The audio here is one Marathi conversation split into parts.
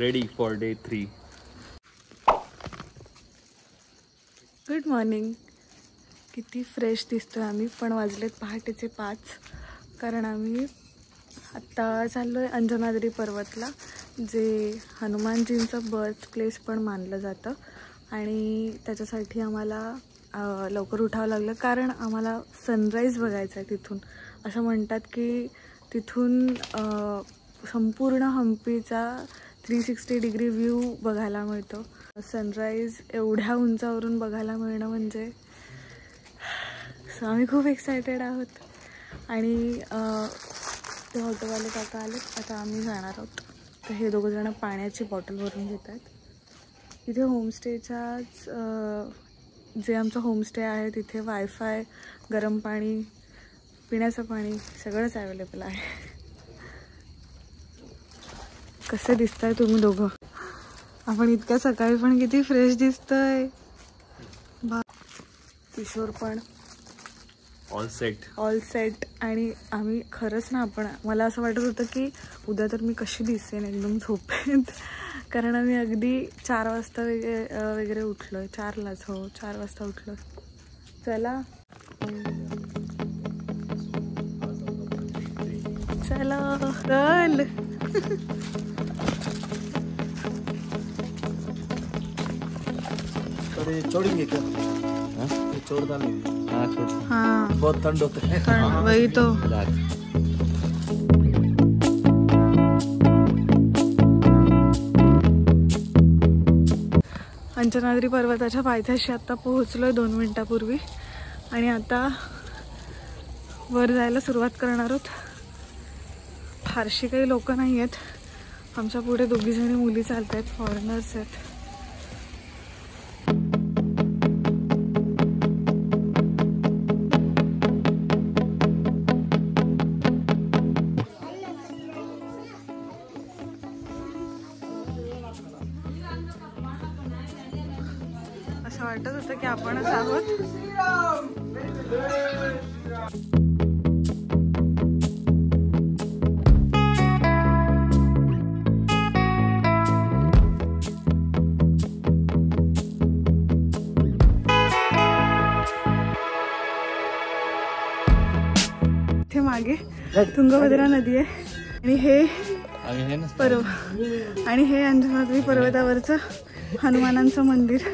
ready for day 3. Good morning. किती फ्रेश दिसतोय आम्ही. पण वाजलेत पहाटेचे 5. कारण आम्ही आत्ता चाललो आहे अंजनाद्री पर्वतला, जे हनुमानजींचं बर्थ प्लेस पण मानलं जातं. आणि त्याच्यासाठी आम्हाला लवकर उठावं लागलं, कारण आम्हाला सनराईज बघायचा आहे तिथून. असं म्हणतात की तिथून संपूर्ण हम्पीचा 360 डिग्री व्ह्यू बघायला मिळतो. सनराईज एवढ्या उंचावरून बघायला मिळणं म्हणजे आम्ही खूप एक्सायटेड आहोत. आणि ते ऑटोवाले काका आले, आता आम्ही जाणार आहोत. तर हे दोघं जण पाण्याची बॉटल भरून घेत आहेत. इथे होमस्टेच्याच जे आमचं होमस्टे आहे तिथे वायफाय, गरम पाणी, पिण्याचं पाणी सगळंच अवेलेबल आहे. कसे दिसताय तुम्ही दोघं? आपण इतक्या सकाळी पण किती फ्रेश दिसतोय. किशोर पण ऑल सेट. आणि आम्ही खरंच ना, मला असं वाटत होतं की उद्या तर मी कशी दिसेन एकदम झोपेत. कारण आम्ही अगदी 4 वाजता वगैरे उठलोय. 4लाच. हो, 4 वाजता उठलो. चला चल. छोड़ेंगे क्या? छोड़ता नहीं। हाँ, बहुत ठंड होता है। वही तो. अंजनाद्री पर्वताच्या पायथ्याशी आता पोहोचलोय 2 मिनिटापूर्वी. आणि आता वर जायला सुरुवात करणार आहोत. फारशी काही लोक नाही आहेत. आमच्या पुढे 2 जणी मुली चालत आहेत, फॉरेनर्स आहेत. असं वाटत होतं की आपणच आहोत. इथे मागे तुंगभद्रा नदी आहे. आणि हे आणि हे अंजनाद्री पर्वतावरचं हनुमानांचं मंदिर.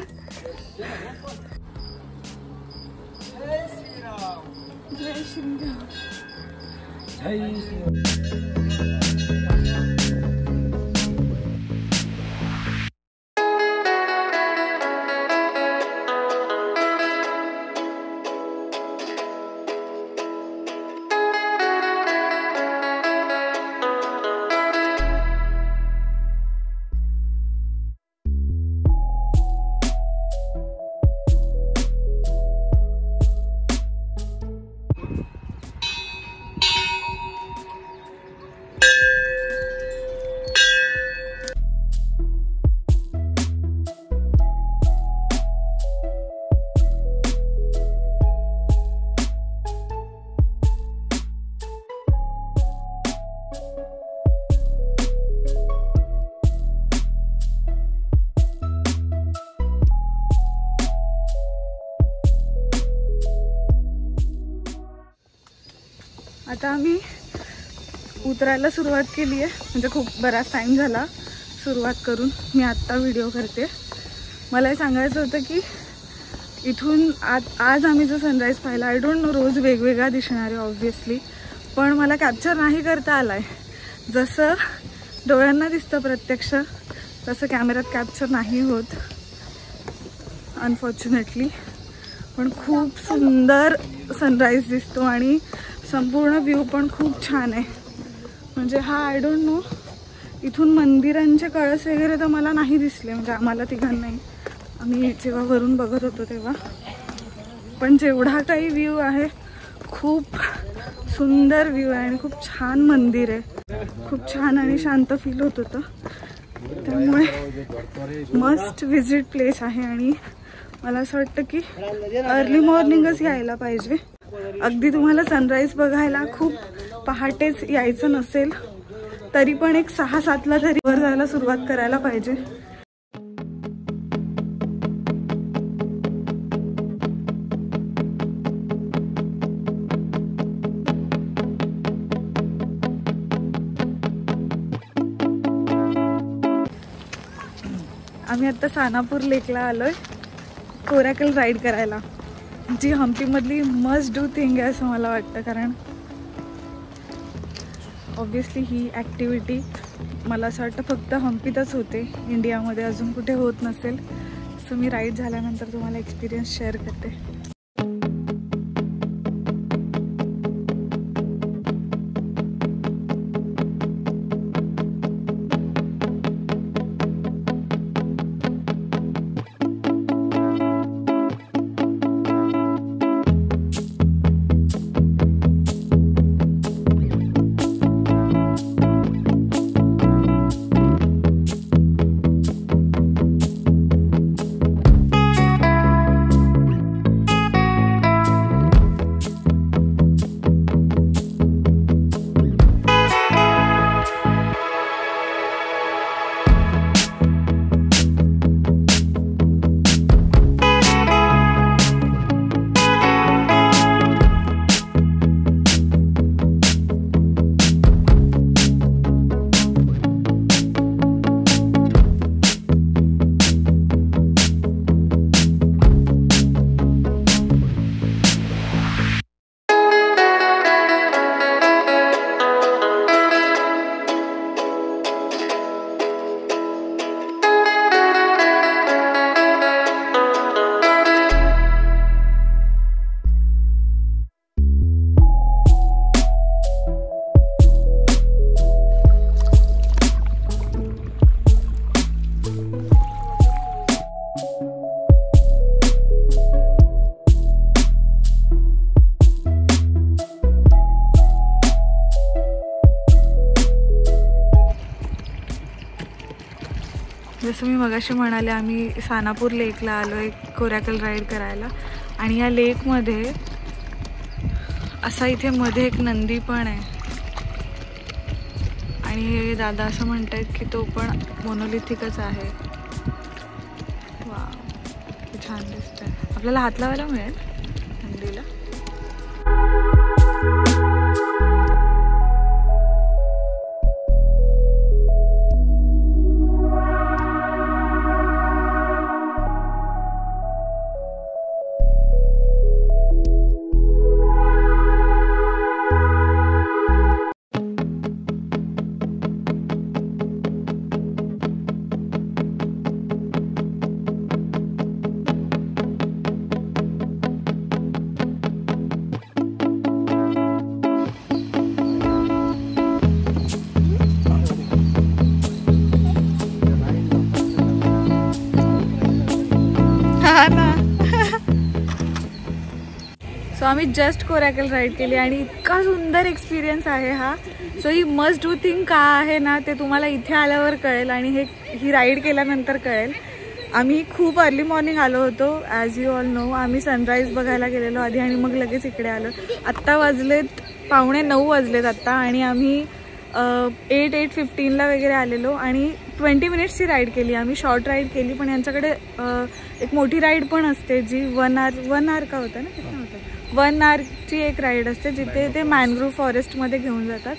जय श्रीराम. आता आम्ही उतरायला सुरुवात केली आहे. म्हणजे खूप बराच टाईम झाला सुरुवात करून. मी आत्ता व्हिडिओ करते. मला हे सांगायचं होतं की इथून आज आम्ही जो सनराईज पाहिला, आय डोंट नो, रोज वेगवेगळा दिसणार आहे ऑब्व्हियसली, पण मला कॅप्चर नाही करता आला आहे. जसं डोळ्यांना दिसतं प्रत्यक्ष तसं कॅमेऱ्यात कॅप्चर नाही होत अनफॉर्च्युनेटली. पण खूप सुंदर सनराईज दिसतो आणि संपूर्ण व्ह्यू पण खूप छान आहे. म्हणजे हा आय डोंट नो, इथून मंदिरांचे कळस वगैरे तर मला नाही दिसले, म्हणजे आम्हाला तिघांनाही, आम्ही जेव्हा वरून बघत होतो तेव्हा. पण जेवढा काही व्ह्यू आहे खूप सुंदर व्ह्यू आहे आणि खूप छान मंदिर आहे. खूप छान आणि शांत फील होत होतं. त्यामुळे मस्ट विजिट प्लेस आहे. आणि मला असं वाटतं की अर्ली मॉर्निंगच यायला पाहिजे. अगदी तुम्हाला सनराईज बघायला खूप पहाटेच यायचं नसेल तरी पण एक 6-7ला तरी वर जायला सुरुवात करायला पाहिजे. आम्ही आता सानापूर लेकला आलोय कोरॅकल राईड करायला, जी हम्पीमधली मस्ट डू थिंग आहे असं मला वाटतं. कारण ऑब्वियसली ही ॲक्टिव्हिटी मला असं वाटतं फक्त हम्पीतच होते, इंडियामध्ये अजून कुठे होत नसेल. सो मी राईड झाल्यानंतर तुम्हाला एक्सपिरियन्स शेअर करते. जसं मी मगाशी म्हणाले, आम्ही सानापूर लेकला आलो एक कोरॅकल राईड करायला. आणि या लेकमध्ये असा इथे मध्ये एक नंदी पण आहे. आणि हे दादा असं म्हणतात की तो पण मोनोलिथिकच आहे. वा, छान दिसतंय. आपल्याला हात लावायला मिळेल नंदीला. सो आम्ही जस्ट कोरॅकल राईड केली आणि इतका सुंदर एक्सपिरियन्स आहे हा. So he must do thing का आहे ना ते तुम्हाला इथे आल्यावर कळेल आणि ही राईड केल्यानंतर कळेल. आम्ही खूप अर्ली मॉर्निंग आलो होतो, ॲज यू ऑल नो. आम्ही सनराईज बघायला गेलेलो आधी आणि मग लगेच इकडे आलो. आत्ता वाजलेत 8:45 वाजलेत आत्ता आणि आम्ही 8:15ला वगैरे आलेलो आणि 20 मिनिट्सची राईड केली आम्ही. शॉर्ट राईड केली, पण यांच्याकडे एक मोठी राईड पण असते जी 1 आवर का होतं ना, किती होतं 1 आवरची एक राईड असते जिथे ते मॅनग्रोव्ह फॉरेस्टमध्ये घेऊन जातात.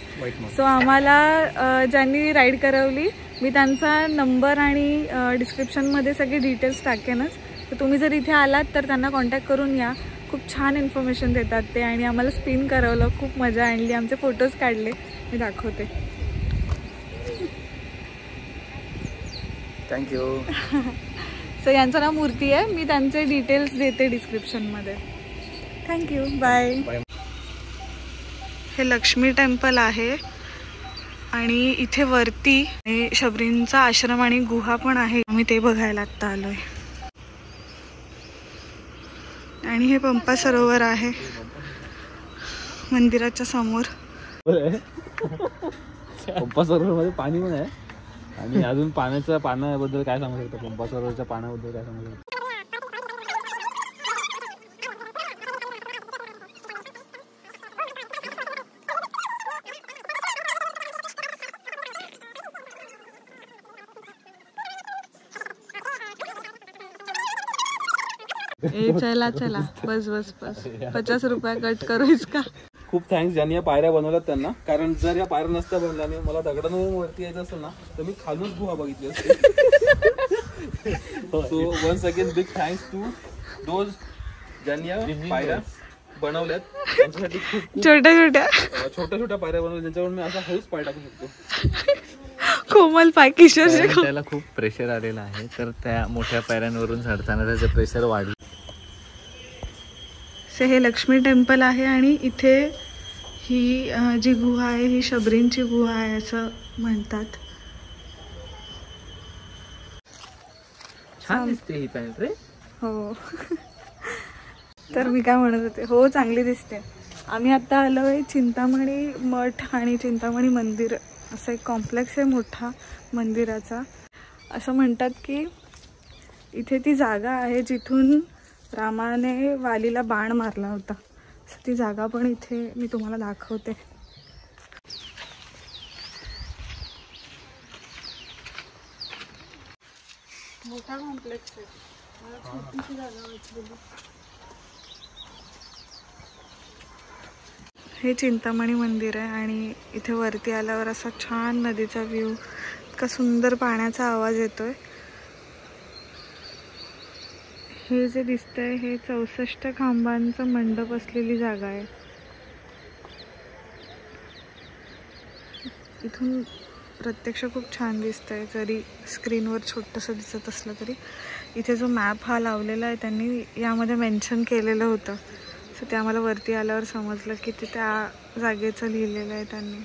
सो आम्हाला ज्यांनी राईड करवली मी त्यांचा नंबर आणि डिस्क्रिप्शनमध्ये सगळे डिटेल्स टाकेनच. तर तुम्ही जर इथे आलात तर त्यांना कॉन्टॅक्ट करून या. खूप छान इन्फॉर्मेशन देतात ते आणि आम्हाला स्पिन करवलं, खूप मजा आणली. आमचे फोटोज काढले, मी दाखवते. थँक्यू. सो यांचं नाव मूर्ती आहे, मी त्यांचे डिटेल्स देते डिस्क्रिप्शनमध्ये. Thank you, bye. हे लक्ष्मी टेम्पल आहे आणि इथे वरती शबरींचा आश्रम आणि गुहा पण आहे. आम्ही ते बघायला आत्ता आलोय. आणि हे पंपा सरोवर आहे मंदिराच्या समोर. पंपा सरोवरमध्ये पाणी पण आहे. आणि अजून पाण्याबद्दल काय सांगू शकतो? पंपा सरोवरच्या पाण्याबद्दल काय सांगू शकतो? चला चला बस बस बस 50 रुपये कट करू इसका. खूप थँक्स ज्यांनी या पायऱ्या बनवल्यात त्यांना, कारण जर या पायऱ्या नसत्या बनल्या आणि मला दगडांवरून वरती यायचं असेल ना तर मी खालूनच गुहा बघितली असते. So once again big thanks to those ज्यांनी या पायऱ्या बनवल्यात. त्यांच्यासाठी खूप छोट्या छोट्या पायऱ्या बनवल्या ज्यांच्यावर मी असा हळूच पाय टाकू शकतो. कोमल पाय किशोर त्याला खूप प्रेशर आलेलं आहे, तर त्या मोठ्या पायऱ्यांवरून चढताना त्याचं प्रेशर वाढलं. हे लक्ष्मी टेम्पल आहे आणि इथे ही जी गुहा आहे ही शबरींची गुहा आहे असं म्हणतात. छान दिसते ही पॅन्ट रे. हो. तर मी काय म्हणत होते, हो चांगली दिसते. आम्ही आता आलोय चिंतामणी मठ आणि चिंतामणी मंदिर असं एक कॉम्प्लेक्स आहे मोठा मंदिराचा. असं म्हणतात की इथे ती जागा आहे जिथून रामाने वालीला बाण मारला होता. ती जागा पण इथे मी तुम्हाला दाखवते. मोठा कॉम्प्लेक्स आहे. मला छोटीशी जागा वाटलेली. हे चिंतामणी मंदिर आहे आणि इथे वरती आल्यावर असा छान नदीचा व्ह्यू, इतका सुंदर पाण्याचा आवाज येतोय. हे जे दिसतंय हे 64 खांबांचा मंडप असलेली जागा आहे. इथून प्रत्यक्ष खूप छान दिसतंय, जरी स्क्रीनवर छोटंसं दिसत असलं तरी. इथे जो मॅप हा लावलेला आहे त्यांनी यामध्ये मेन्शन केलेलं होतं. सो ते आम्हाला वरती आल्यावर समजलं की ते त्या जागेचं लिहिलेलं आहे त्यांनी.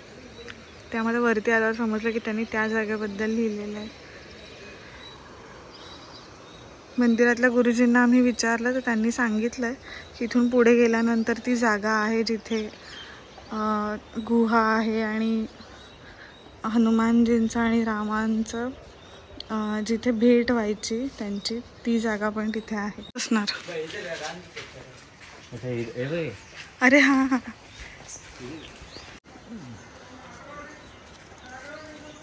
ते आम्हाला वरती आल्यावर समजलं की त्यांनी त्या जागेबद्दल लिहिलेलं आहे. मंदिरातल्या गुरुजींना आम्ही विचारलं तर त्यांनी सांगितलं की इथून पुढे गेल्यानंतर ती जागा आहे जिथे गुहा आहे आणि हनुमानजींचं आणि रामांचं जिथे भेट व्हायची त्यांची, ती जागा पण तिथे आहे असणार. अरे हाँ हाँ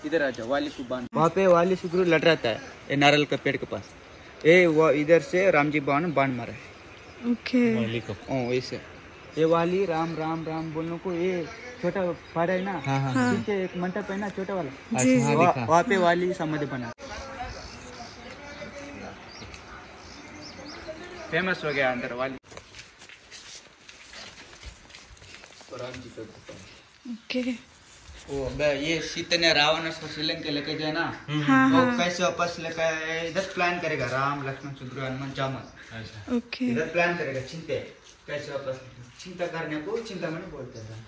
इधर आ जाओ. वाली को बांध, वहाँ पे वाली सुग्रीव लड़ रहा था ये नारियल का पेड़ के पास. ये वो इधर से राम जी बाण मारा है. ओके. वैसे ये वाली राम राम राम बोलने को ये छोटा फाड़ा है ना, पीछे एक मंडप है ना छोटा वाला, वहाँ पे वाली समाधि बना. फेमस हो गया अंदर वाली. ओके. वो ये सीता ने रावण को श्रीलंका लेके गया ना, वो कैसे वापस लेकर इधर प्लान करेगा राम लक्ष्मण सुग्रीव हनुमान जामन. ओके. इधर प्लान करेगा चिंता कैसे वापस, चिंता करने को चिंतामणि बोलते हैं.